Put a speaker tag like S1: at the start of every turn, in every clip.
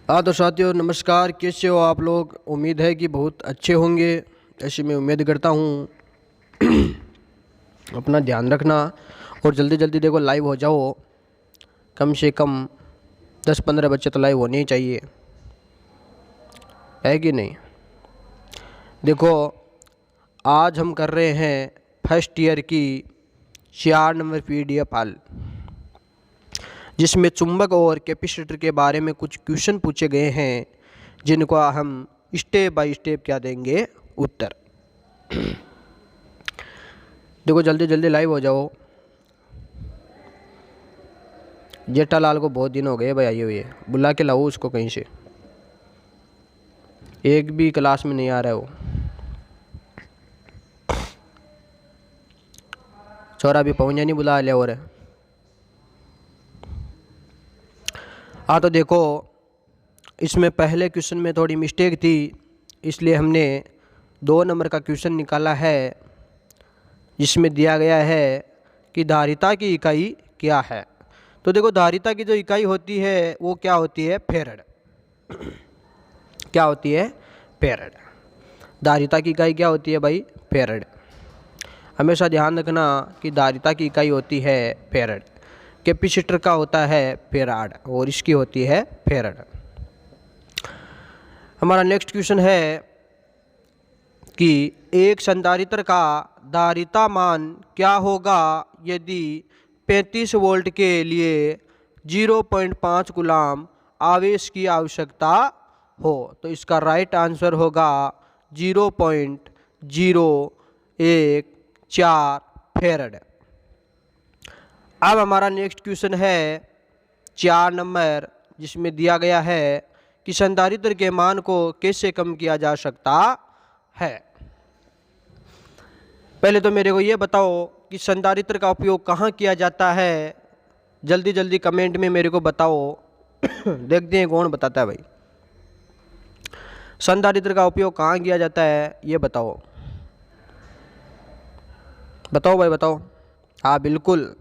S1: हाँ तो साथियों नमस्कार, कैसे हो आप लोग। उम्मीद है कि बहुत अच्छे होंगे, ऐसी मैं उम्मीद करता हूँ। अपना ध्यान रखना और जल्दी जल्दी देखो लाइव हो जाओ। कम से कम 10-15 बच्चे तो लाइव होने ही चाहिए, है कि नहीं। देखो आज हम कर रहे हैं फर्स्ट ईयर की 4 नंबर PDF हल, जिसमें चुंबक और कैपेसिटर के बारे में कुछ क्वेश्चन पूछे गए हैं, जिनको हम स्टेप बाय स्टेप क्या देंगे उत्तर। देखो जल्दी जल्दी लाइव हो जाओ। जेठालाल को बहुत दिन हो गए भाई आए हुए, बुला के लाओ उसको कहीं से, एक भी क्लास में नहीं आ रहा है वो छोरा भी पहुंचा नहीं, बुला लिया। और हाँ तो देखो इसमें पहले क्वेश्चन में थोड़ी मिस्टेक थी, इसलिए हमने 2 नंबर का क्वेश्चन निकाला है, जिसमें दिया गया है कि धारिता की इकाई क्या है। तो देखो धारिता की जो इकाई होती है वो क्या होती है, फेरड। क्या होती है, फेरड। धारिता की इकाई क्या होती है भाई, फेरड। हमेशा ध्यान रखना कि धारिता की इकाई होती है फेरड। कैपेसिटर का होता है फेराड और इसकी होती है फेरड। हमारा नेक्स्ट क्वेश्चन है कि एक संधारित्र का धारिता मान क्या होगा यदि 35 वोल्ट के लिए 0.5 कूलम आवेश की आवश्यकता हो। तो इसका राइट आंसर होगा 0.014 फेरड। अब हमारा नेक्स्ट क्वेश्चन है 4 नंबर, जिसमें दिया गया है कि संधारित्र के मान को कैसे कम किया जा सकता है। पहले तो मेरे को ये बताओ कि संधारित्र का उपयोग कहाँ किया जाता है। जल्दी जल्दी कमेंट में मेरे को बताओ। देखते हैं कौन बताता है भाई। संधारित्र का उपयोग कहाँ किया जाता है, ये बताओ। बताओ भाई बताओ। हाँ बिल्कुल,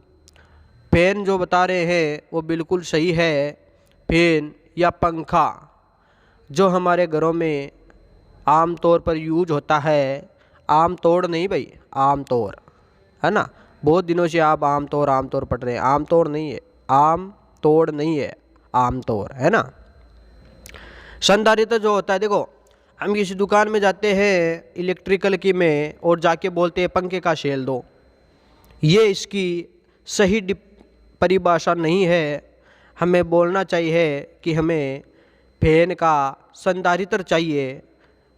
S1: फैन जो बता रहे हैं वो बिल्कुल सही है। फैन या पंखा जो हमारे घरों में आम तौर पर यूज होता है, आम तौर नहीं भाई, आम तौर, है ना। बहुत दिनों से आप आम तौर पढ़ रहे हैं, आम तौर नहीं है, आम तोड़ नहीं है, आम तौर, है ना। संधारित्र जो होता है, देखो हम किसी दुकान में जाते हैं इलेक्ट्रिकल की में और जाके बोलते हैं पंखे का सेल दो, ये इसकी सही परिभाषा नहीं है। हमें बोलना चाहिए कि हमें फैन का संधारित्र चाहिए,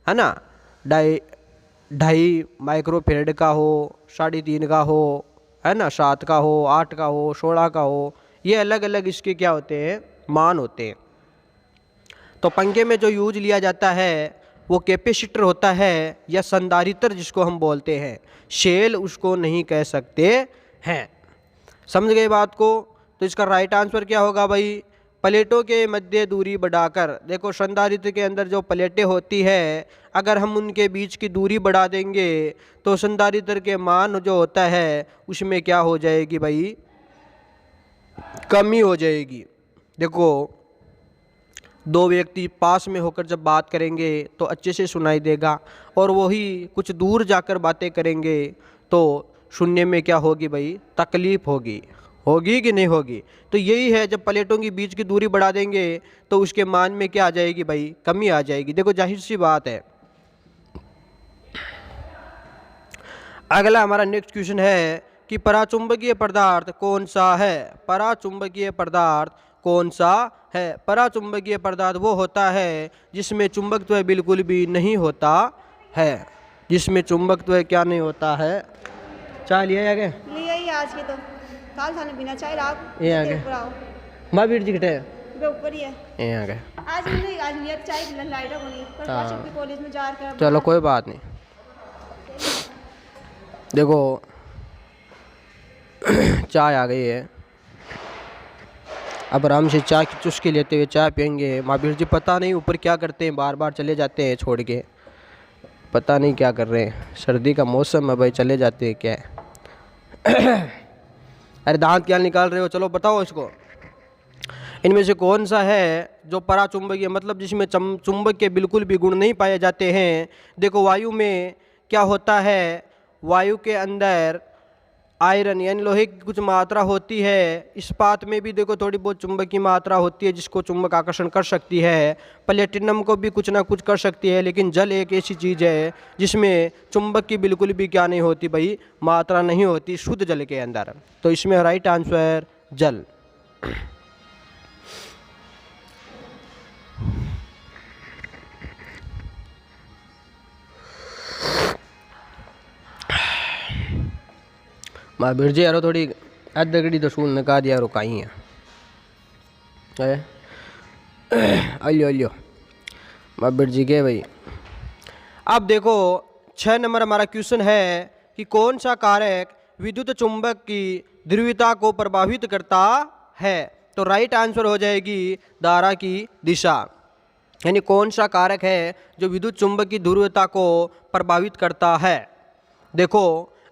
S1: है ना। 2.5 माइक्रोफेरेड का हो, 3.5 का हो, है ना, 7 का हो, 8 का हो, 16 का हो, ये अलग अलग इसके क्या होते हैं, मान होते हैं। तो पंखे में जो यूज लिया जाता है वो कैपेसिटर होता है या संधारित्र जिसको हम बोलते हैं, शेल उसको नहीं कह सकते हैं। समझ गए बात को। तो इसका राइट आंसर क्या होगा भाई, प्लेटों के मध्य दूरी बढ़ाकर। देखो संधारित्र के अंदर जो प्लेटें होती है, अगर हम उनके बीच की दूरी बढ़ा देंगे तो संधारित्र के मान जो होता है उसमें क्या हो जाएगी भाई, कमी हो जाएगी। देखो 2 व्यक्ति पास में होकर जब बात करेंगे तो अच्छे से सुनाई देगा, और वही कुछ दूर जाकर बातें करेंगे तो सुनने में क्या होगी भाई, तकलीफ होगी। होगी कि नहीं होगी। तो यही है, जब प्लेटों की बीच की दूरी बढ़ा देंगे तो उसके मान में क्या आ जाएगी भाई, कमी आ जाएगी। देखो जाहिर सी बात है। अगला हमारा नेक्स्ट क्वेश्चन है कि पराचुंबकीय पदार्थ कौन सा है। पराचुंबकीय पदार्थ कौन सा है। पराचुंबकीय पदार्थ वो होता है जिसमें चुंबकत्व बिल्कुल भी नहीं होता है, जिसमें चुंबकत्व क्या नहीं होता है। चाय लिया आगे
S2: लिया ही आज के तो काल खाने पीना चाय रात
S1: ये आगे माँ बीर जी घटे
S2: ऊपर ही है।
S1: ये आगे
S2: आज नहीं, आज लिया चाय लाइट हो गई पर
S1: हाँ।
S2: के कॉलेज में जा कर
S1: चलो कोई बात नहीं। देखो चाय आ गई है, अब आराम से चाय की चुस्की लेते हुए चाय पियेंगे। महावीर जी पता नहीं ऊपर क्या करते हैं, बार बार चले जाते हैं छोड़ के, पता नहीं क्या कर रहे हैं। सर्दी का मौसम है भाई, चले जाते हैं क्या है। अरे दांत क्या निकाल रहे हो, चलो बताओ इसको। इनमें से कौन सा है जो पराचुंबकीय, मतलब जिसमें चुंबक के बिल्कुल भी गुण नहीं पाए जाते हैं? देखो वायु में क्या होता है, वायु के अंदर आयरन यानी लोहे की कुछ मात्रा होती है। इस्पात में भी देखो थोड़ी बहुत चुंबक की मात्रा होती है जिसको चुंबक आकर्षण कर सकती है। प्लेटिनम को भी कुछ ना कुछ कर सकती है। लेकिन जल एक ऐसी चीज़ है जिसमें चुंबक की बिल्कुल भी क्या नहीं होती भाई, मात्रा नहीं होती शुद्ध जल के अंदर। तो इसमें राइट आंसर जल। माँ बिरजे यारो थोड़ी अदगड़ी तो सून नका दिया रुकाई है अलियो माँ बिरजी के भाई। अब देखो 6 नंबर हमारा क्वेश्चन है कि कौन सा कारक विद्युत चुंबक की ध्रुवीयता को प्रभावित करता है? तो राइट आंसर हो जाएगी धारा की दिशा। यानी कौन सा कारक है जो विद्युत चुंबक की ध्रुवीयता को प्रभावित करता है? देखो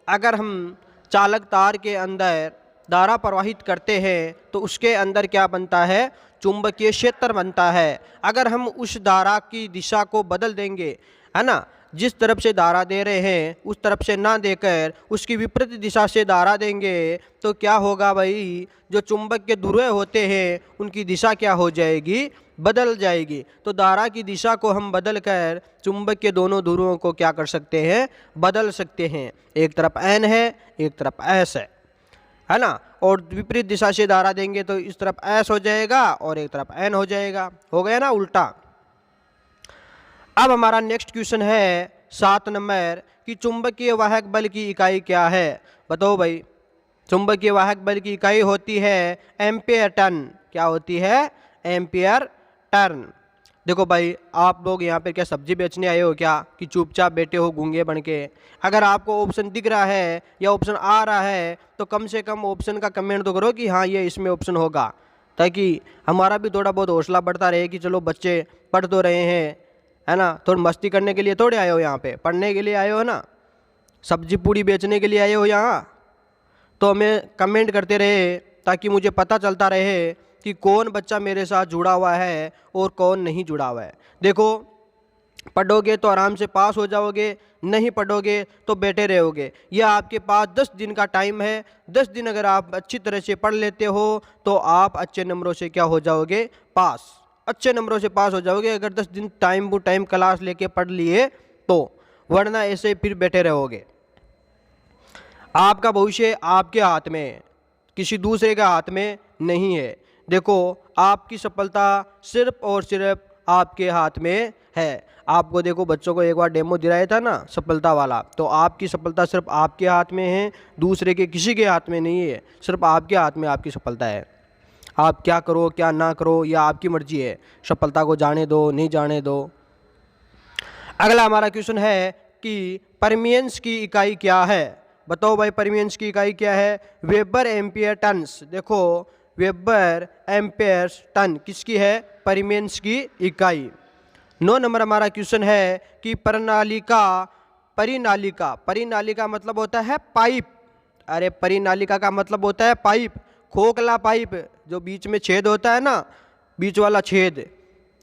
S1: अगर हम चालक तार के अंदर धारा प्रवाहित करते हैं तो उसके अंदर क्या बनता है, चुंबकीय क्षेत्र बनता है। अगर हम उस धारा की दिशा को बदल देंगे, है ना, जिस तरफ से धारा दे रहे हैं उस तरफ से ना देकर उसकी विपरीत दिशा से धारा देंगे तो क्या होगा भाई, जो चुंबक के ध्रुव होते हैं उनकी दिशा क्या हो जाएगी, बदल जाएगी। तो धारा की दिशा को हम बदल कर चुंबक के दोनों ध्रुवों को क्या कर सकते हैं, बदल सकते हैं। एक तरफ एन है एक तरफ एस है ना, और विपरीत दिशा से धारा देंगे तो इस तरफ एस हो जाएगा और एक तरफ एन हो जाएगा। हो गया ना उल्टा। अब हमारा नेक्स्ट क्वेश्चन है 7 नंबर कि चुंबकीय वाहक बल की इकाई क्या है? बताओ भाई। चुंबकीय वाहक बल की इकाई होती है एम्पियर टन। क्या होती है? Ampere turn. देखो भाई आप लोग यहाँ पे क्या सब्जी बेचने आए हो क्या, कि चुपचाप बैठे हो गूंगे बन के? अगर आपको ऑप्शन दिख रहा है या ऑप्शन आ रहा है तो कम से कम ऑप्शन का कमेंट तो करो कि हाँ ये इसमें ऑप्शन होगा, ताकि हमारा भी थोड़ा बहुत हौसला बढ़ता रहे कि चलो बच्चे पढ़ तो रहे हैं, है ना। थोड़ी मस्ती करने के लिए थोड़े आए हो यहाँ पे, पढ़ने के लिए आए हो ना, सब्जी पूड़ी बेचने के लिए आए हो यहाँ। तो हमें कमेंट करते रहे ताकि मुझे पता चलता रहे कि कौन बच्चा मेरे साथ जुड़ा हुआ है और कौन नहीं जुड़ा हुआ है। देखो पढ़ोगे तो आराम से पास हो जाओगे, नहीं पढ़ोगे तो बैठे रहोगे। यह आपके पास 10 दिन का टाइम है। 10 दिन अगर आप अच्छी तरह से पढ़ लेते हो तो आप अच्छे नंबरों से क्या हो जाओगे, पास। अच्छे नंबरों से पास हो जाओगे अगर 10 दिन टाइम टू टाइम क्लास लेके पढ़ लिए तो, वरना ऐसे फिर बैठे रहोगे। आपका भविष्य आपके हाथ में है, किसी दूसरे के हाथ में नहीं है। देखो आपकी सफलता सिर्फ और सिर्फ आपके हाथ में है। आपको देखो बच्चों को एक बार डेमो दिलाया था ना सफलता वाला, तो आपकी सफलता सिर्फ आपके हाथ में है, दूसरे के किसी के हाथ में नहीं है। सिर्फ आपके हाथ में आपकी सफलता है। आप क्या करो क्या ना करो यह आपकी मर्जी है। सफलता को जाने दो नहीं जाने दो। अगला हमारा क्वेश्चन है कि परमियंस की इकाई क्या है? बताओ भाई परमियंस की इकाई क्या है? Weber ampere turns. देखो वेबर एम्पेयर टन किसकी है? परमियंस की इकाई। 9 नंबर हमारा क्वेश्चन है कि परिनालिका, परिनालिका, परिनालिका मतलब होता है पाइप। अरे परिनालिका का मतलब होता है पाइप, खोखला पाइप जो बीच में छेद होता है ना, बीच वाला छेद।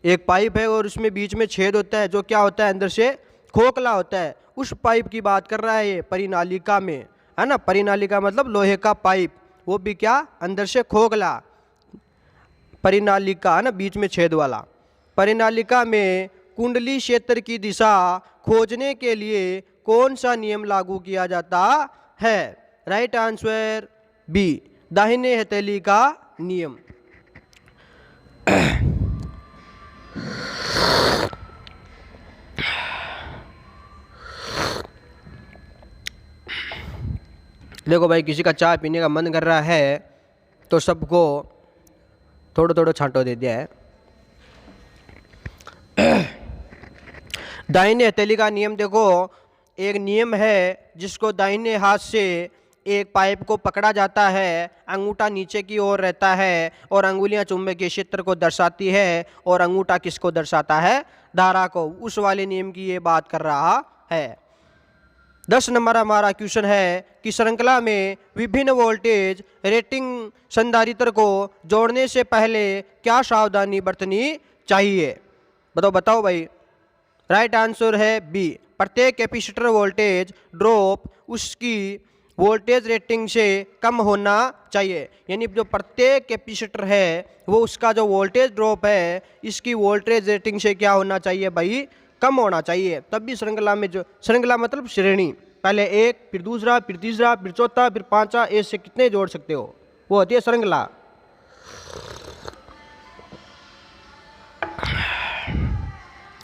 S1: एक पाइप है और उसमें बीच में छेद होता है जो क्या होता है, अंदर से खोखला होता है। उस पाइप की बात कर रहा है ये परिनालिका में, है ना। परिनालिका मतलब लोहे का पाइप, वो भी क्या, अंदर से खोखला। परिनालिका है ना, बीच में छेद वाला। परिनालिका में कुंडली क्षेत्र की दिशा खोजने के लिए कौन सा नियम लागू किया जाता है? राइट आंसर बी, दाहिने हथेली का नियम। देखो भाई किसी का चाय पीने का मन कर रहा है तो सबको थोड़ा थोड़ा छांटो दे दिया है। दाहिने हथेली का नियम देखो एक नियम है जिसको दाहिने हाथ से एक पाइप को पकड़ा जाता है, अंगूठा नीचे की ओर रहता है और अंगुलियां चुंबकीय क्षेत्र को दर्शाती है, और अंगूठा किसको दर्शाता है? धारा को। उस वाले नियम की ये बात कर रहा है। 10 नंबर हमारा क्वेश्चन है कि श्रृंखला में विभिन्न वोल्टेज रेटिंग संधारित्र को जोड़ने से पहले क्या सावधानी बरतनी चाहिए? बताओ बताओ भाई। राइट आंसर है बी, प्रत्येक कैपेसिटर वोल्टेज ड्रॉप उसकी वोल्टेज रेटिंग से कम होना चाहिए। यानी जो प्रत्येक कैपेसिटर है वो उसका जो वोल्टेज ड्रॉप है इसकी वोल्टेज रेटिंग से क्या होना चाहिए भाई? कम होना चाहिए। तब भी श्रृंखला में, जो श्रृंखला मतलब श्रेणी, पहले एक फिर दूसरा फिर तीसरा फिर चौथा फिर पांचवा, ऐसे कितने जोड़ सकते हो, वो होती है श्रृंखला।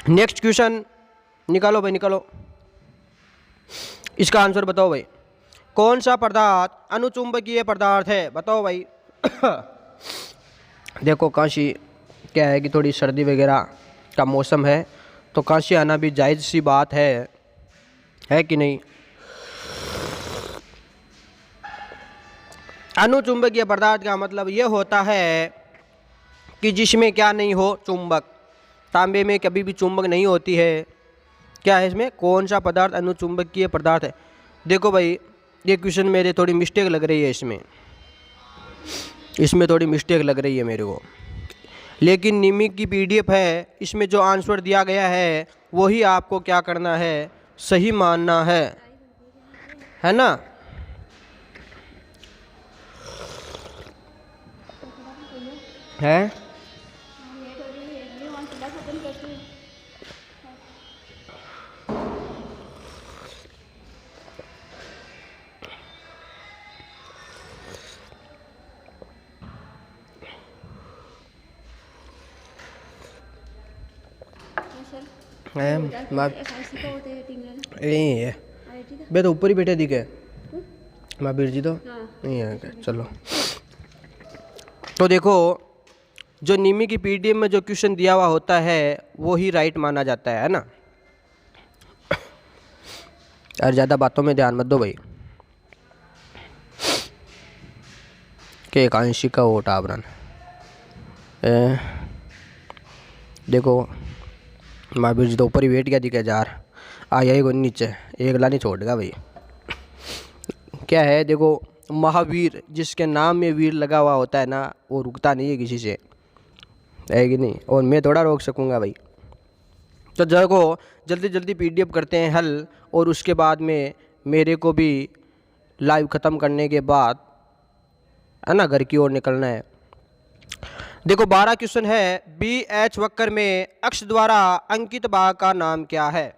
S1: नेक्स्ट क्वेश्चन निकालो भाई, निकालो। इसका आंसर बताओ भाई। कौन सा पदार्थ अनुचुंबकीय पदार्थ है? बताओ भाई। देखो काशी क्या है कि थोड़ी सर्दी वगैरह का मौसम है तो काशी आना भी जायज़ सी बात है कि नहीं? अनुचुंबकीय पदार्थ का मतलब ये होता है कि जिसमें क्या नहीं हो, चुंबक। तांबे में कभी भी चुंबक नहीं होती है। क्या है इसमें? कौन सा पदार्थ अनुचुंबकीय पदार्थ है? देखो भाई ये क्वेश्चन मेरे थोड़ी मिस्टेक लग रही है, इसमें थोड़ी मिस्टेक लग रही है मेरे को, लेकिन निमिक की पीडीएफ है, इसमें जो आंसर दिया गया है वही आपको क्या करना है, सही मानना है ना? है है बे तो ऊपर ही बैठे दिखे माँ बीर जी तो नहीं है क्या? चलो तो देखो जो निमी की पीडीएफ में जो क्वेश्चन दिया हुआ होता है वो ही राइट माना जाता है ना? और ज़्यादा बातों में ध्यान मत दो भाई। के एकांशी का वोट आवरण देखो महावीर जी तो ऊपर ही वेट क्या दिखे जा रहा, आ यही को नीचे एक ला नहीं छोड़ेगा भाई। क्या है देखो, महावीर जिसके नाम में वीर लगा हुआ होता है ना वो रुकता नहीं है किसी से, है कि नहीं? और मैं थोड़ा रोक सकूंगा भाई। तो देखो जल्दी जल्दी पीडीएफ करते हैं हल, और उसके बाद में मेरे को भी लाइव ख़त्म करने के बाद है ना घर की ओर निकलना है। देखो 12 क्वेश्चन है। बी एच वक्र में अक्ष द्वारा अंकित भाग का नाम क्या है?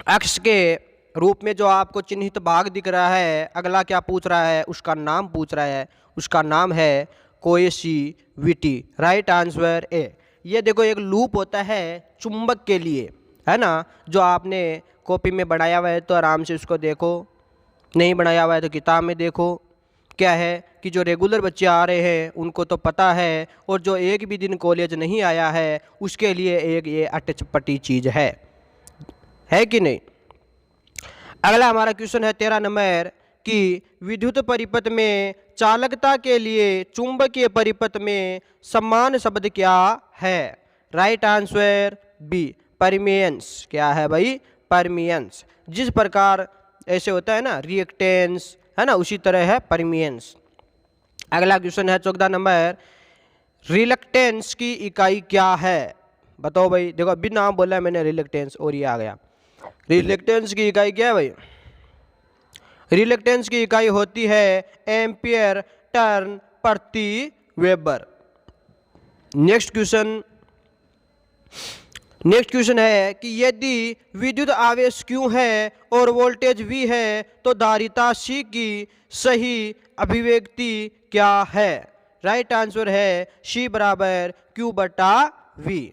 S1: अक्ष के रूप में जो आपको चिन्हित भाग दिख रहा है, अगला क्या पूछ रहा है? उसका नाम पूछ रहा है। उसका नाम है कोएसिविटी। Right answer A. ये देखो एक लूप होता है चुंबक के लिए, है ना, जो आपने कॉपी में बनाया हुआ है तो आराम से उसको देखो, नहीं बनाया हुआ है तो किताब में देखो। क्या है कि जो रेगुलर बच्चे आ रहे हैं उनको तो पता है, और जो एक भी दिन कॉलेज नहीं आया है उसके लिए एक ये अटचपटी चीज़ है कि नहीं? अगला हमारा क्वेश्चन है 13 नंबर कि विद्युत परिपथ में चालकता के लिए चुंबकीय परिपथ में समान शब्द क्या है? Right answer B, permeance. क्या है भाई? परमियंस। जिस प्रकार ऐसे होता है ना रिएक्टेंस, है ना, उसी तरह है परमियंस। अगला क्वेश्चन है 14 नंबर, रिलक्टेंस की इकाई क्या है? बताओ भाई। देखो अभी नाम बोला है मैंने रिलक्टेंस और ये आ गया। रिलक्टेंस की इकाई क्या है भाई? रिलक्टेंस की इकाई होती है एम्पियर टर्न प्रति वेबर। नेक्स्ट क्वेश्चन है कि यदि विद्युत आवेश Q है और वोल्टेज V है तो धारिता C की सही अभिव्यक्ति क्या है? राइट आंसर है C बराबर Q बटा V।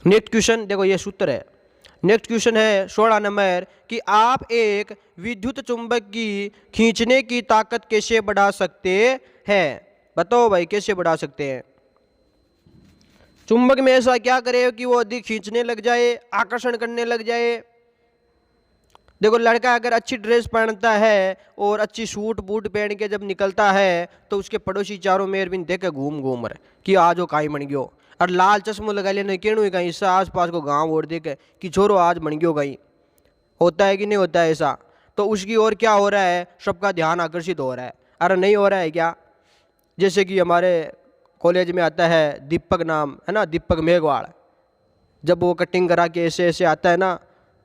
S1: नेक्स्ट क्वेश्चन देखो ये सूत्र है। नेक्स्ट क्वेश्चन है 16 नंबर कि आप एक विद्युत चुंबक की खींचने की ताकत कैसे बढ़ा सकते हैं? बताओ भाई कैसे बढ़ा सकते हैं? चुंबक में ऐसा क्या करे कि वो अधिक खींचने लग जाए, आकर्षण करने लग जाए? देखो लड़का अगर अच्छी ड्रेस पहनता है और अच्छी सूट बूट पहन के जब निकलता है तो उसके पड़ोसी चारों मेर बिन देख के घूम घूम रहे कि आज वो काई बन गयो। और लाल चश्मो लगा लेने केणु कहीं इससे आस पास को गाँव और देखे कि छोरो आज बन गयो कहीं। होता है कि नहीं होता है ऐसा? तो उसकी ओर क्या हो रहा है, सबका ध्यान आकर्षित हो रहा है। अरे नहीं हो रहा है क्या? जैसे कि हमारे कॉलेज में आता है दीपक नाम है ना, दीपक मेघवाल, जब वो कटिंग करा के ऐसे ऐसे आता है ना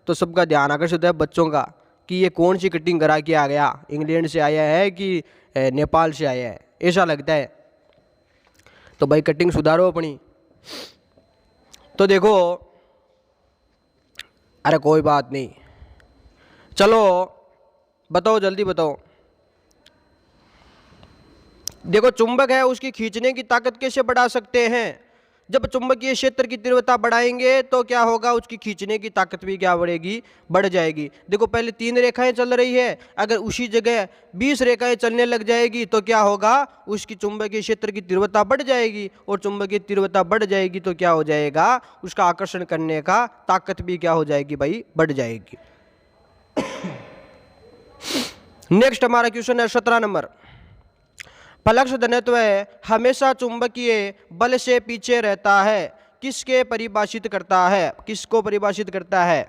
S1: तो सबका ध्यान आकर्षित होता है बच्चों का कि ये कौन सी कटिंग करा के आ गया, इंग्लैंड से आया है कि नेपाल से आया है, ऐसा लगता है। तो भाई कटिंग सुधारो अपनी। तो देखो, अरे कोई बात नहीं, चलो बताओ जल्दी बताओ। देखो चुंबक है उसकी खींचने की ताकत कैसे बढ़ा सकते हैं? जब चुंबकीय क्षेत्र की तीव्रता बढ़ाएंगे तो क्या होगा, उसकी खींचने की ताकत भी क्या बढ़ेगी, बढ़ जाएगी। देखो पहले 3 रेखाएं चल रही है, अगर उसी जगह 20 रेखाएं चलने लग जाएगी तो क्या होगा, उसकी चुंबकीय क्षेत्र की तीव्रता बढ़ जाएगी। और चुंबकीय तीव्रता बढ़ जाएगी तो क्या हो जाएगा, उसका आकर्षण करने का ताकत भी क्या हो जाएगी भाई, बढ़ जाएगी। नेक्स्ट हमारा क्वेश्चन है 17 नंबर। फलक्स धनत्व हमेशा चुंबकीय बल से पीछे रहता है, किसके परिभाषित करता है, किसको परिभाषित करता है?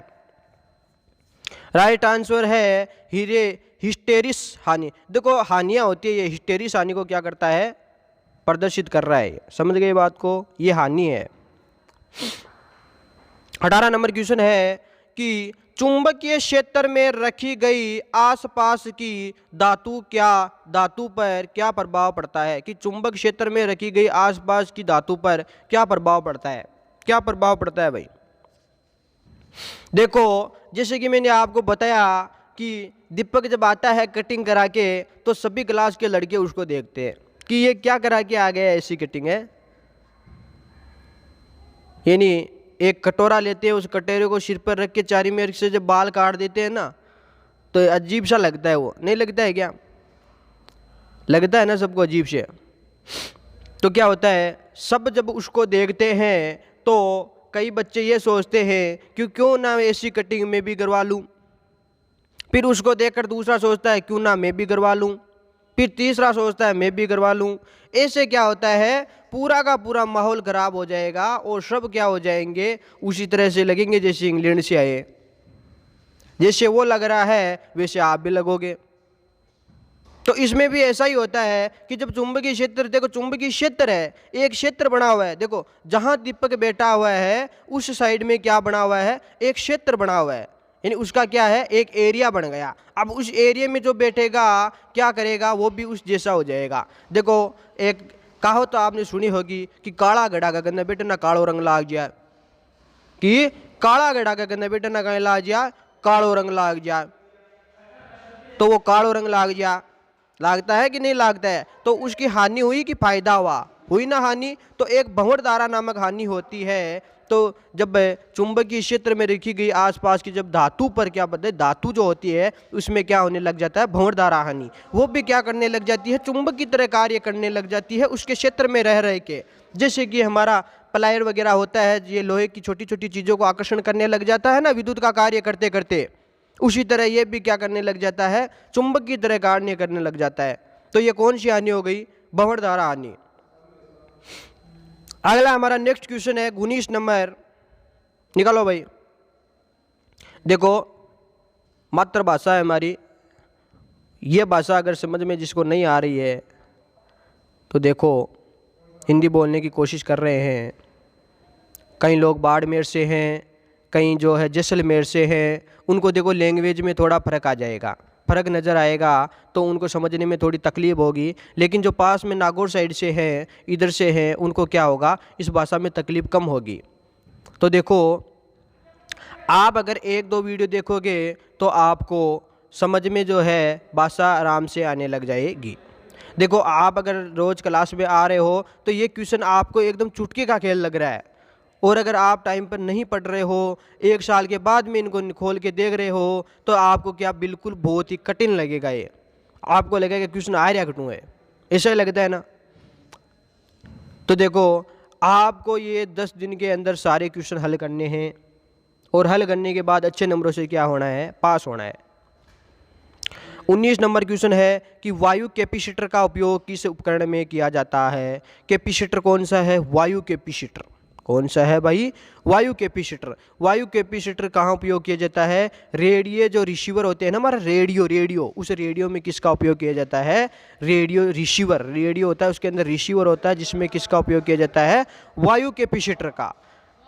S1: राइट आंसर है हिस्टेरिस हानि। देखो हानियां होती है, ये हिस्टेरिस हानि को क्या करता है, प्रदर्शित कर रहा है। समझ गए बात को, ये हानि है। 18 नंबर क्वेश्चन है कि चुंबकीय क्षेत्र में रखी गई आसपास की धातु पर क्या प्रभाव पड़ता है? कि चुंबक क्षेत्र में रखी गई आसपास की धातु पर क्या प्रभाव पड़ता है, क्या प्रभाव पड़ता है भाई? देखो जैसे कि मैंने आपको बताया कि दीपक जब आता है कटिंग करा के तो सभी क्लास के लड़के उसको देखते हैं कि ये क्या करा के आ गया, ऐसी कटिंग है। यानी एक कटोरा लेते हैं, उस कटोरे को सिर पर रख के चारी मेर से जब बाल काट देते हैं ना तो अजीब सा लगता है, वो नहीं लगता है क्या? लगता है ना सबको अजीब से। तो क्या होता है, सब जब उसको देखते हैं तो कई बच्चे ये सोचते हैं कि क्यों ना ऐसी कटिंग में भी करवा लूँ। फिर उसको देखकर दूसरा सोचता है क्यों ना मैं भी करवा लूँ। फिर तीसरा सोचता है मैं भी करवा लूँ। ऐसे क्या होता है, पूरा का पूरा माहौल ख़राब हो जाएगा और सब क्या हो जाएंगे, उसी तरह से लगेंगे जैसे इंग्लैंड से आए। जैसे वो लग रहा है वैसे आप भी लगोगे। तो इसमें भी ऐसा ही होता है कि जब चुंबकीय क्षेत्र, देखो चुंबकीय क्षेत्र है, एक क्षेत्र बना हुआ है। देखो जहाँ दीपक बैठा हुआ है उस साइड में क्या बना हुआ है, एक क्षेत्र बना हुआ है, यानी उसका क्या है, एक एरिया बन गया। अब उस एरिया में जो बैठेगा क्या करेगा, वो भी उस जैसा हो जाएगा। देखो एक कहावत तो आपने सुनी होगी कि काला गड़ा का गन्ना बेटे ना कालो रंग लाग जाए, कि काला गड़ा का गन्ना बेटे ना कहीं लाग जाए, कालो रंग लाग जाए। तो वो कालो रंग लाग जा, लागता है कि नहीं लागता है? तो उसकी हानि हुई कि फायदा हुआ, हुई ना हानि। तो एक भंवर धारा नामक हानि होती है। तो जब चुंबकीय क्षेत्र में रखी गई आसपास की जब धातु पर क्या बदले, धातु जो होती है उसमें क्या होने लग जाता है, भंवर धारा हानि, वो भी क्या करने लग जाती है, चुंबक की तरह कार्य करने लग जाती है उसके क्षेत्र में रह रहे के। जैसे कि हमारा प्लायर वगैरह होता है, ये लोहे की छोटी छोटी चीज़ों को आकर्षण करने लग जाता है ना विद्युत का कार्य करते करते, उसी तरह ये भी क्या करने लग जाता है, चुंबक की तरह कार्य करने लग जाता है। तो ये कौन सी हानि हो गई, भंवर धारा हानि। अगला हमारा नेक्स्ट क्वेश्चन है 19 नंबर, निकालो भाई। देखो मातृभाषा है हमारी, ये भाषा अगर समझ में जिसको नहीं आ रही है तो देखो हिंदी बोलने की कोशिश कर रहे हैं। कई लोग बाड़मेर से हैं, कई जो है जैसलमेर से हैं, उनको देखो लैंग्वेज में थोड़ा फ़र्क आ जाएगा, फ़र्क नज़र आएगा तो उनको समझने में थोड़ी तकलीफ होगी। लेकिन जो पास में नागौर साइड से हैं, इधर से हैं, उनको क्या होगा, इस भाषा में तकलीफ कम होगी। तो देखो आप अगर 1-2 वीडियो देखोगे तो आपको समझ में जो है भाषा आराम से आने लग जाएगी। देखो आप अगर रोज़ क्लास में आ रहे हो तो ये क्वेश्चन आपको एकदम चुटकी का खेल लग रहा है, और अगर आप टाइम पर नहीं पढ़ रहे हो, 1 साल के बाद में इनको खोल के देख रहे हो तो आपको क्या बिल्कुल बहुत ही कठिन लगेगा। ये आपको लगेगा क्वेश्चन आ रहा क्यों है, ऐसा ही लगता है ना। तो देखो आपको ये 10 दिन के अंदर सारे क्वेश्चन हल करने हैं और हल करने के बाद अच्छे नंबरों से क्या होना है, पास होना है। 19 नंबर क्वेश्चन है कि वायु कैपेसिटर का उपयोग किस उपकरण में किया जाता है। कैपेसिटर कौन सा है, वायु कैपेसिटर। कौन सा है भाई, वायु कैपेसिटर। वायु कैपेसिटर कहाँ उपयोग किया जाता है, रेडियो जो रिसीवर होते हैं ना हमारा, रेडियो उस रेडियो में किसका उपयोग किया जाता है, रेडियो रिसीवर। रेडियो होता है उसके अंदर रिसीवर होता है जिसमें किसका उपयोग किया जाता है, वायु कैपेसिटर का।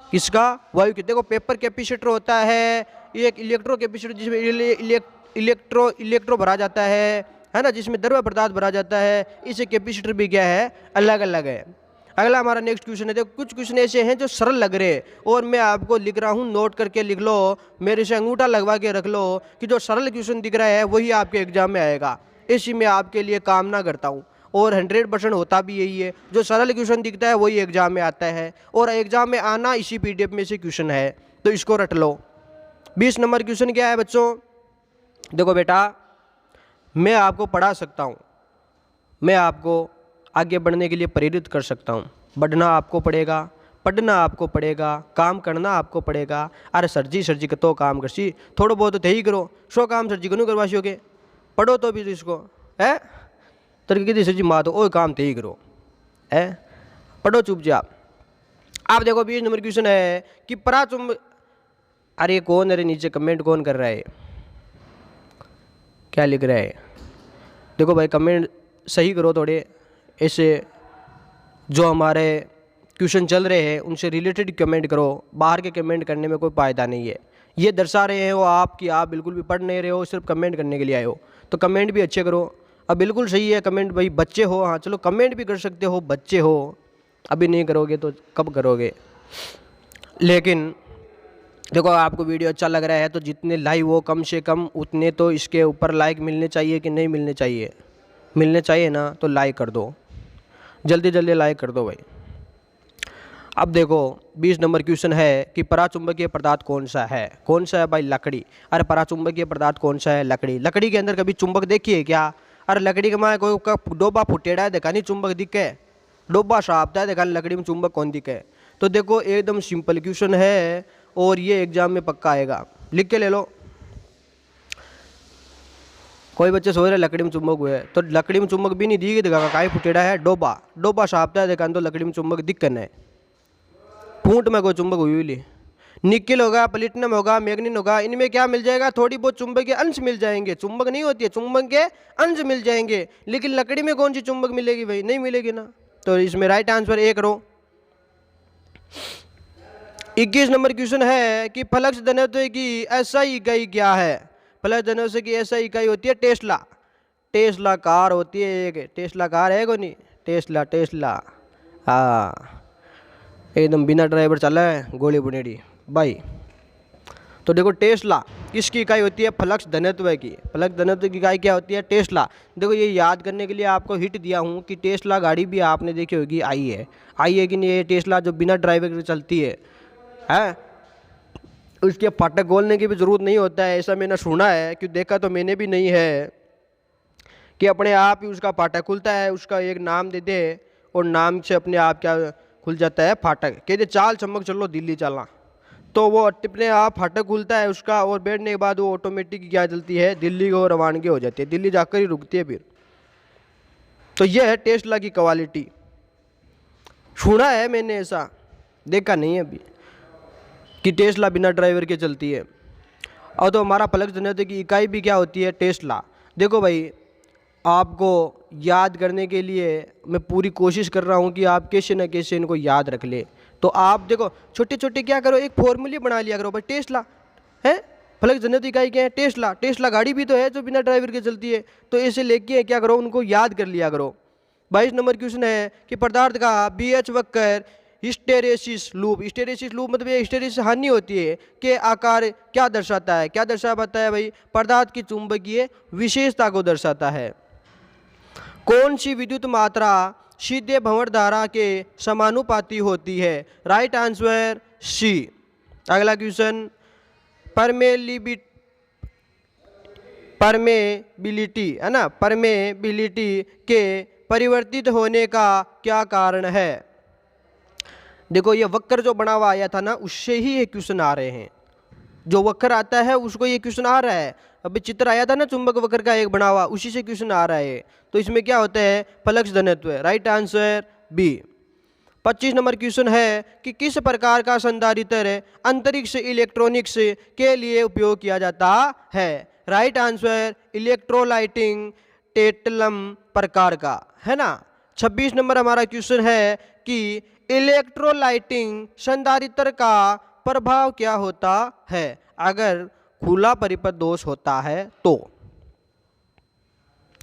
S1: किसका, वायु के। देखो पेपर कैपेसिटर होता है, ये एक इलेक्ट्रो कैपेसिटर जिसमें इलेक्ट्रो भरा जाता है ना, जिसमें द्रव्य पदार्थ भरा जाता है। इसे कैपेसिटर भी क्या है, अलग अलग है। अगला हमारा नेक्स्ट क्वेश्चन है। देखो कुछ क्वेश्चन ऐसे हैं जो सरल लग रहे हैं और मैं आपको लिख रहा हूँ, नोट करके लिख लो, मेरे से अंगूठा लगवा के रख लो कि जो सरल क्वेश्चन दिख रहा है वही आपके एग्जाम में आएगा। इसी में आपके लिए कामना करता हूँ और 100% होता भी यही है। जो सरल क्वेश्चन दिखता है वही एग्जाम में आता है और एग्जाम में आना इसी PDF में से क्वेश्चन है, तो इसको रट लो। 20 नंबर क्वेश्चन क्या है बच्चों, देखो बेटा, मैं आपको पढ़ा सकता हूँ, मैं आपको आगे बढ़ने के लिए प्रेरित कर सकता हूँ। बढ़ना आपको पड़ेगा, पढ़ना आपको पड़ेगा, काम करना आपको पड़ेगा। अरे सर जी तो काम कर सी, थोड़ा बहुत तो ही करो, 100 काम सर जी को नहीं करवासियोगे, पढ़ो तो भी इसको है तरक्की की सर जी माँ तो ओ काम ते ही करो है, पढ़ो चुपचाप। आप देखो 20 नंबर क्वेश्चन है कि पराचुंब, अरे कौन, अरे नीचे कमेंट कौन कर रहा है, क्या लिख रहा है। देखो भाई कमेंट सही करो थोड़े, ऐसे जो हमारे क्वेश्चन चल रहे हैं उनसे रिलेटेड कमेंट करो, बाहर के कमेंट करने में कोई फ़ायदा नहीं है। ये दर्शा रहे हैं वो आप कि आप बिल्कुल भी पढ़ नहीं रहे हो, सिर्फ कमेंट करने के लिए आए हो, तो कमेंट भी अच्छे करो। अब बिल्कुल सही है कमेंट, भाई बच्चे हो, हाँ चलो कमेंट भी कर सकते हो, बच्चे हो, अभी नहीं करोगे तो कब करोगे। लेकिन देखो आपको वीडियो अच्छा लग रहा है तो जितने लाइक हो कम से कम उतने तो इसके ऊपर लाइक मिलने चाहिए कि नहीं मिलने चाहिए, मिलने चाहिए ना, तो लाइक कर दो, जल्दी जल्दी लाइक कर दो भाई। अब देखो 20 नंबर क्वेश्चन है कि पराचुंबकीय पदार्थ कौन सा है। कौन सा है भाई, लकड़ी। अरे पराचुंबकीय पदार्थ कौन सा है, लकड़ी। लकड़ी के अंदर कभी चुंबक देखी है क्या, अरे लकड़ी के माँ कोई डोबा फुटेड़ा है देखा नहीं, चुंबक दिखे, डोबा साफता है देखा, लकड़ी में चुंबक कौन दिखे। तो देखो एकदम सिंपल क्वेश्चन है और ये एग्जाम में पक्का आएगा, लिख के ले लो। कोई बच्चे सोच रहे लकड़ी में चुंबक हुए, तो लकड़ी में चुंबक भी नहीं दी देखा, काई फुटेड़ा है, डोबा साफता है देखा, तो लकड़ी में चुंबक दिक्कत है, फूट में कोई चुंबक हुई ली। निकिल होगा, प्लेटिनम होगा, मैग्नीन होगा, इनमें क्या मिल जाएगा, थोड़ी बहुत चुंबक के अंश मिल जाएंगे, चुंबक नहीं होती है, चुंबक के अंश मिल जाएंगे। लेकिन लकड़ी में कौन सी चुंबक मिलेगी भाई, नहीं मिलेगी ना। तो इसमें राइट आंसर ए करो। 21 नंबर क्वेश्चन है कि फ्लक्स घनत्व की एसआई इकाई क्या है। फ्लक्स घनत्व की एसआई इकाई होती है टेस्ला। टेस्ला कार होती है एक, टेस्ला कार है को नहीं, टेस्ला हाँ, एकदम बिना ड्राइवर चला है, गोली बुनेड़ी भाई। तो देखो टेस्ला किसकी इकाई होती है, फ्लक्स घनत्व की। फ्लक्स घनत्व की इकाई क्या होती है, टेस्ला। देखो ये याद करने के लिए आपको हिट दिया हूँ कि टेस्ला गाड़ी भी आपने देखी होगी, आई है कि नहीं, ये टेस्ला जो बिना ड्राइवर के चलती है उसके फाटक खोलने की भी ज़रूरत नहीं होता है, ऐसा मैंने सुना है, क्यों देखा तो मैंने भी नहीं है, कि अपने आप ही उसका फाटक खुलता है, उसका एक नाम दे दे और नाम से अपने आप क्या खुल जाता है, फाटक। कहते चाल चमक चलो दिल्ली चलना, तो वो अपने आप फाटक खुलता है उसका, और बैठने के बाद वो ऑटोमेटिक क्या चलती है, दिल्ली को रवानगी हो जाती है, दिल्ली जाकर ही रुकती है फिर। तो ये है टेस्ला की क्वालिटी, सुना है मैंने, ऐसा देखा नहीं है अभी कि टेस्ला बिना ड्राइवर के चलती है। और तो हमारा फ्लक्स घनत्व की इकाई भी क्या होती है, टेस्ला। देखो भाई आपको याद करने के लिए मैं पूरी कोशिश कर रहा हूँ कि आप कैसे न कैसे इनको याद रख ले। तो आप देखो छोटे छोटे क्या करो, एक फॉर्मूले बना लिया करो भाई, टेस्ला है, फ्लक्स घनत्व इकाई क्या है, टेस्ला गाड़ी भी तो है जो बिना ड्राइवर के चलती है, तो ऐसे लेके क्या करो, उनको याद कर लिया करो। 22 नंबर क्वेश्चन है कि पदार्थ का BH वक्र हिस्टेरेसिस लूप। हिस्टेरेसिस लूप मतलब ये हिस्टेरेसिस हानि होती है कि आकार क्या दर्शाता है, क्या दर्शाता है भाई, पदार्थ की चुंबकीय विशेषता को दर्शाता है। कौन सी विद्युत मात्रा सीधे भंवर धारा के समानुपाती होती है, राइट आंसर सी। अगला क्वेश्चन, परमेबिलिटी है ना, परमेबिलिटी के परिवर्तित होने का क्या कारण है। देखो ये वक्र जो बना हुआ आया था ना, उससे ही ये क्वेश्चन आ रहे हैं, जो वक्र आता है उसको ये क्वेश्चन आ रहा है। अभी चित्र आया था ना चुंबक वक्र का एक बना हुआ, उसी से क्वेश्चन आ रहा है। तो इसमें क्या होता है, फ्लक्स घनत्व। Right answer B. 25 number question है कि किस प्रकार का संधारित्र अंतरिक्ष इलेक्ट्रॉनिक्स के लिए उपयोग किया जाता है। राइट आंसर इलेक्ट्रोलाइटिंग टेटलम प्रकार का, है ना। 26 नंबर हमारा क्वेश्चन है कि इलेक्ट्रोलाइटिंग संधारित्र का प्रभाव क्या होता है अगर खुला परिपथ दोष होता है तो।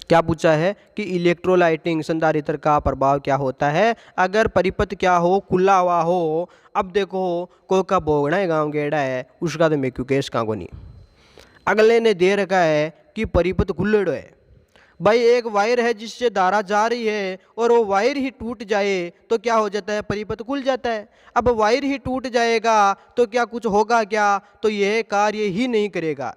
S1: क्या पूछा है कि इलेक्ट्रोलाइटिंग संधारित्र का प्रभाव क्या होता है अगर परिपथ क्या हो, खुला हुआ हो। अब देखो कोई का भोगना है गांव गेड़ा है, उसका तो मैं क्यों केस का को नहीं। अगले ने दे रखा है कि परिपथ खुल्लेड़ो है। भाई एक वायर है जिससे धारा जा रही है और वो वायर ही टूट जाए तो क्या हो जाता है, परिपथ खुल जाता है। अब वायर ही टूट जाएगा तो क्या कुछ होगा क्या, तो यह कार्य ही नहीं करेगा।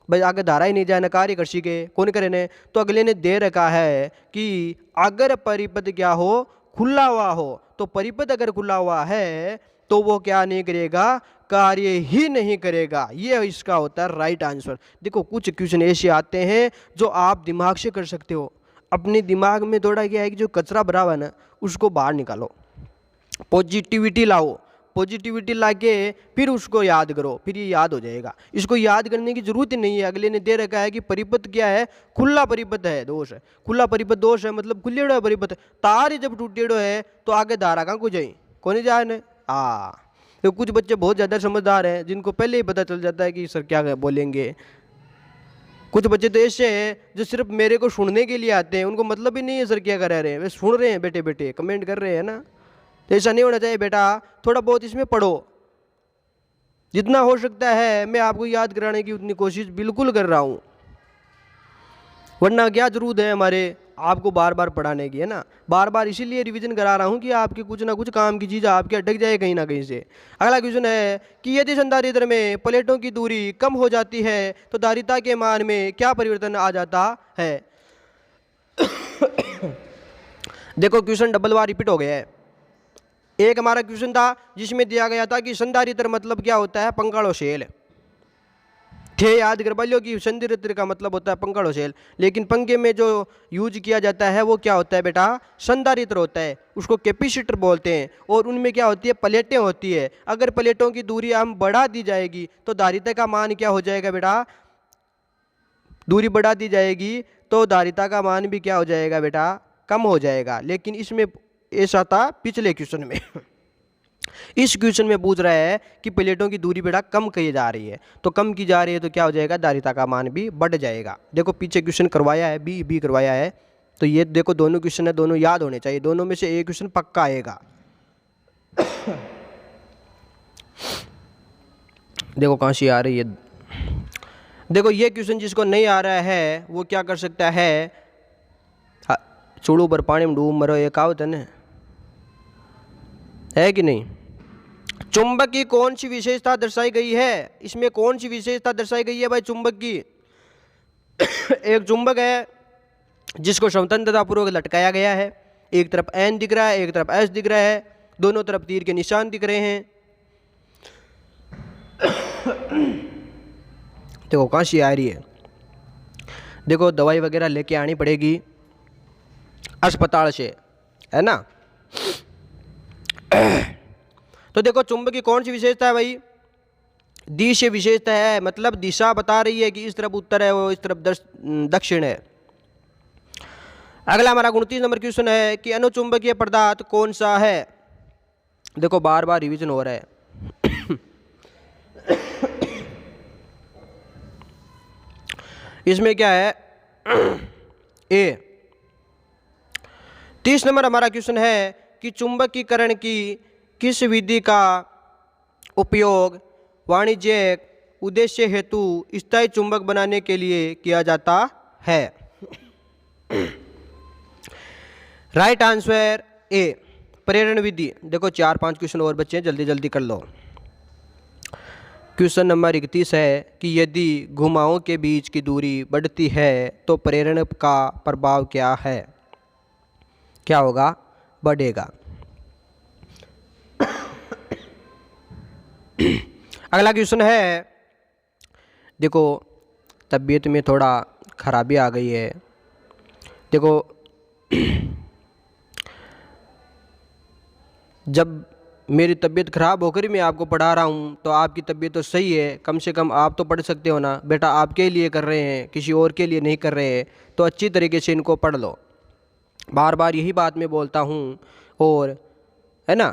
S1: भाई आगे धारा ही नहीं जाए ना कार्य कर सके, कौन करे ने। तो अगले ने दे रखा है कि अगर परिपथ क्या हो, खुला हुआ हो, तो परिपथ अगर खुला हुआ है तो वो क्या नहीं करेगा, कार्य ही नहीं करेगा। ये इसका होता है राइट आंसर। देखो कुछ क्वेश्चन ऐसे आते हैं जो आप दिमाग से कर सकते हो। अपने दिमाग में थोड़ा क्या है कि जो कचरा भरा हुआ है ना उसको बाहर निकालो, पॉजिटिविटी लाओ, पॉजिटिविटी लाके फिर उसको याद करो, फिर ये याद हो जाएगा। इसको याद करने की जरूरत ही नहीं है। अगले ने दे रखा है कि परिपथ क्या है, खुला परिपथ है दोष है। खुला परिपथ दोष है मतलब खुलेड़ो है परिपथ। तार ही जब टूटेड़ो है तो आगे धारा कहाँ को जाए, कौन जाए ने। तो कुछ बच्चे बहुत ज़्यादा समझदार हैं जिनको पहले ही पता चल जाता है कि सर क्या बोलेंगे। कुछ बच्चे तो ऐसे हैं जो सिर्फ मेरे को सुनने के लिए आते हैं, उनको मतलब ही नहीं है सर क्या करा रहे हैं, वे सुन रहे हैं बैठे बैठे कमेंट कर रहे हैं ना। तो ऐसा नहीं होना चाहिए बेटा, थोड़ा बहुत इसमें पढ़ो। जितना हो सकता है मैं आपको याद कराने की उतनी कोशिश बिल्कुल कर रहा हूँ, वरना क्या जरूरत है हमारे आपको बार बार पढ़ाने की, है ना। बार बार इसीलिए रिवीजन करा रहा हूँ कि आपकी कुछ ना कुछ काम की चीज़ आपके अटक जाए कहीं ना कहीं से। अगला क्वेश्चन है कि यदि संधारित्र में प्लेटों की दूरी कम हो जाती है तो धारिता के मान में क्या परिवर्तन आ जाता है। देखो क्वेश्चन डबल बार रिपीट हो गया है। एक हमारा क्वेश्चन था जिसमें दिया गया था कि संधारित्र मतलब क्या होता है, पंगाड़ो सेल थे। याद कर लियो कि संधारित्र का मतलब होता है पंगाड़ो सेल, लेकिन पंखे में जो यूज किया जाता है वो क्या होता है बेटा, संधारित्र होता है। उसको कैपेसिटर बोलते हैं और उनमें क्या होती है, प्लेटें होती है। अगर प्लेटों की दूरी हम बढ़ा दी जाएगी तो धारिता का मान क्या हो जाएगा बेटा, दूरी बढ़ा दी जाएगी तो धारिता का मान भी क्या हो जाएगा बेटा, कम हो जाएगा। लेकिन इसमें ऐसा था पिछले क्वेश्चन में। इस क्वेश्चन में पूछ रहा है कि प्लेटों की दूरी बेटा कम की जा रही है, तो कम की जा रही है तो क्या हो जाएगा, धारिता का मान भी बढ़ जाएगा। देखो पीछे क्वेश्चन करवाया है, बी करवाया है, तो ये देखो दोनों क्वेश्चन है, दोनों याद होने चाहिए। दोनों में से एक क्वेश्चन पक्का आएगा। देखो कहाँ से आ रही है, देखो ये क्वेश्चन जिसको नहीं आ रहा है वो क्या कर सकता है, चूड़ू पर पानी में डूब मरो, ये कहावत है कि नहीं। चुंबक की कौन सी विशेषता दर्शाई गई है, इसमें कौन सी विशेषता दर्शाई गई है भाई चुंबक की। एक चुंबक है जिसको स्वतंत्रतापूर्वक लटकाया गया है, एक तरफ एन दिख रहा है एक तरफ एस दिख रहा है, दोनों तरफ तीर के निशान दिख रहे हैं। देखो कहाँ से आ रही है, देखो दवाई वगैरह लेके आनी पड़ेगी अस्पताल से, है ना। तो देखो चुंबक की कौन सी विशेषता है भाई, दिशा विशेषता है, मतलब दिशा बता रही है कि इस तरफ उत्तर है वो इस तरफ दक्षिण है। अगला हमारा 29 नंबर क्वेश्चन है कि अनुचुंबकीय पदार्थ कौन सा है। देखो बार बार रिवीजन हो रहा है। इसमें क्या है, ए 30 नंबर हमारा क्वेश्चन है कि चुंबकीकरण की किस विधि का उपयोग वाणिज्यिक उद्देश्य हेतु स्थायी चुंबक बनाने के लिए किया जाता है। राइट आंसर ए प्रेरण विधि। देखो 4-5 क्वेश्चन और बच्चे हैं, जल्दी जल्दी कर लो। क्वेश्चन नंबर 31 है कि यदि घुमावों के बीच की दूरी बढ़ती है तो प्रेरण का प्रभाव क्या है, क्या होगा, बढ़ेगा। अगला क्वेश्चन है देखो तबीयत में थोड़ा ख़राबी आ गई है। देखो जब मेरी तबीयत ख़राब होकर ही मैं आपको पढ़ा रहा हूँ तो आपकी तबीयत तो सही है, कम से कम आप तो पढ़ सकते हो ना। बेटा आपके लिए कर रहे हैं, किसी और के लिए नहीं कर रहे हैं, तो अच्छी तरीके से इनको पढ़ लो। बार बार यही बात मैं बोलता हूँ। और है ना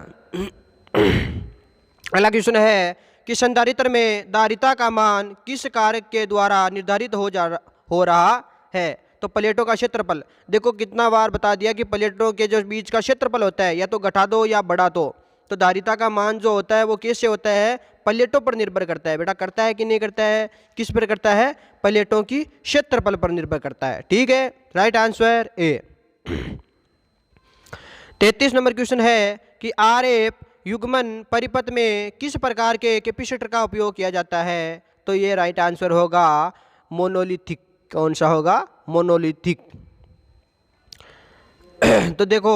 S1: अगला क्वेश्चन है कि संधारित्र में धारिता का मान किस कारक के द्वारा निर्धारित हो रहा है। तो प्लेटों का क्षेत्रफल। देखो कितना बार बता दिया कि प्लेटों के जो बीच का क्षेत्रफल होता है या तो घटा दो या बढ़ा दो। तो धारिता का मान जो होता है वो कैसे होता है, प्लेटों पर निर्भर करता है। बेटा करता है कि नहीं करता है, किस पर करता है, प्लेटों की क्षेत्रफल पर निर्भर करता है। ठीक है, right answer A. 33 number question है कि आरएफ युग्मन परिपथ में किस प्रकार के कैपेसिटर का उपयोग किया जाता है। तो ये राइट आंसर होगा मोनोलिथिक। कौन सा होगा, मोनोलिथिक। तो देखो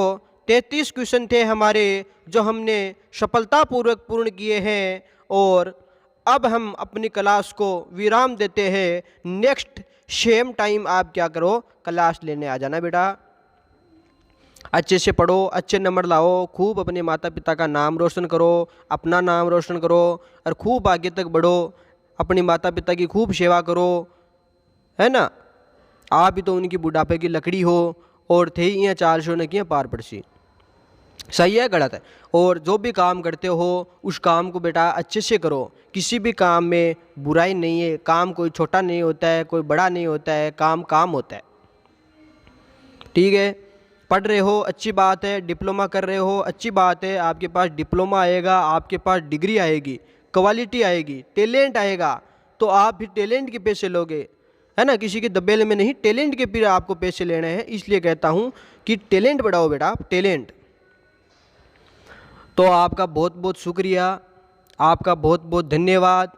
S1: 33 क्वेश्चन थे हमारे जो हमने सफलतापूर्वक पूर्ण किए हैं। और अब हम अपनी क्लास को विराम देते हैं। नेक्स्ट सेम टाइम आप क्या करो, क्लास लेने आ जाना बेटा। अच्छे से पढ़ो, अच्छे नंबर लाओ, खूब अपने माता पिता का नाम रोशन करो, अपना नाम रोशन करो और खूब आगे तक बढ़ो। अपने माता पिता की खूब सेवा करो, है ना। आप भी तो उनकी बुढ़ापे की लकड़ी हो और थे ही 400 न किए पार पड़सी। सही है गलत है। और जो भी काम करते हो उस काम को बेटा अच्छे से करो। किसी भी काम में बुराई नहीं है। काम कोई छोटा नहीं होता है, कोई बड़ा नहीं होता है, काम काम होता है। ठीक है, पढ़ रहे हो अच्छी बात है, डिप्लोमा कर रहे हो अच्छी बात है। आपके पास डिप्लोमा आएगा, आपके पास डिग्री आएगी, क्वालिटी आएगी, टैलेंट आएगा, तो आप भी टैलेंट के पैसे लोगे, है ना। किसी के दबेले में नहीं, टैलेंट के फिर आपको पैसे लेने हैं। इसलिए कहता हूँ कि टैलेंट बढ़ाओ बेटा, टैलेंट। तो आपका बहुत बहुत शुक्रिया, आपका बहुत बहुत धन्यवाद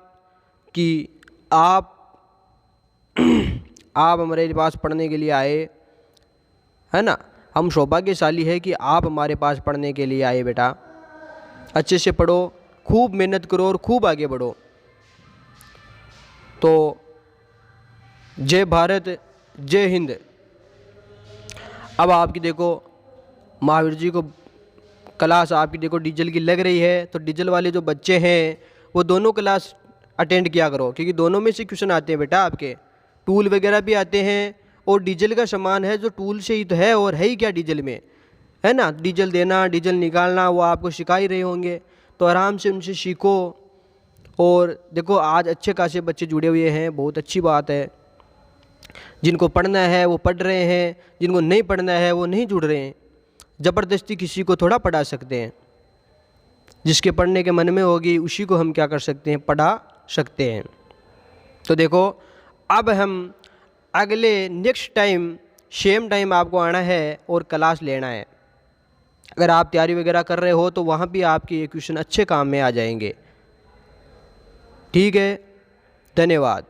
S1: कि आप हमारे पास पढ़ने के लिए आए, है ना। हम सौभाग्यशाली है कि आप हमारे पास पढ़ने के लिए आए बेटा। अच्छे से पढ़ो, खूब मेहनत करो और खूब आगे बढ़ो। तो जय भारत, जय हिंद। अब आपकी देखो महावीर जी को क्लास आपकी देखो डीजल की लग रही है, तो डीजल वाले जो बच्चे हैं वो दोनों क्लास अटेंड किया करो, क्योंकि दोनों में से क्वेश्चन आते हैं बेटा। आपके टूल वगैरह भी आते हैं और डीजल का सामान है जो टूल से ही तो है, और है ही क्या डीजल में, है ना। डीजल देना, डीजल निकालना वो आपको सिखा ही रहे होंगे, तो आराम से उनसे सीखो। और देखो आज अच्छे खासे बच्चे जुड़े हुए हैं, बहुत अच्छी बात है। जिनको पढ़ना है वो पढ़ रहे हैं, जिनको नहीं पढ़ना है वो नहीं जुड़ रहे हैं। ज़बरदस्ती किसी को थोड़ा पढ़ा सकते हैं। जिसके पढ़ने के मन में होगी उसी को हम क्या कर सकते हैं, पढ़ा सकते हैं। तो देखो अब हम अगले नेक्स्ट टाइम सेम टाइम आपको आना है और क्लास लेना है। अगर आप तैयारी वगैरह कर रहे हो तो वहाँ भी आपके ये क्वेश्चन अच्छे काम में आ जाएंगे। ठीक है, धन्यवाद।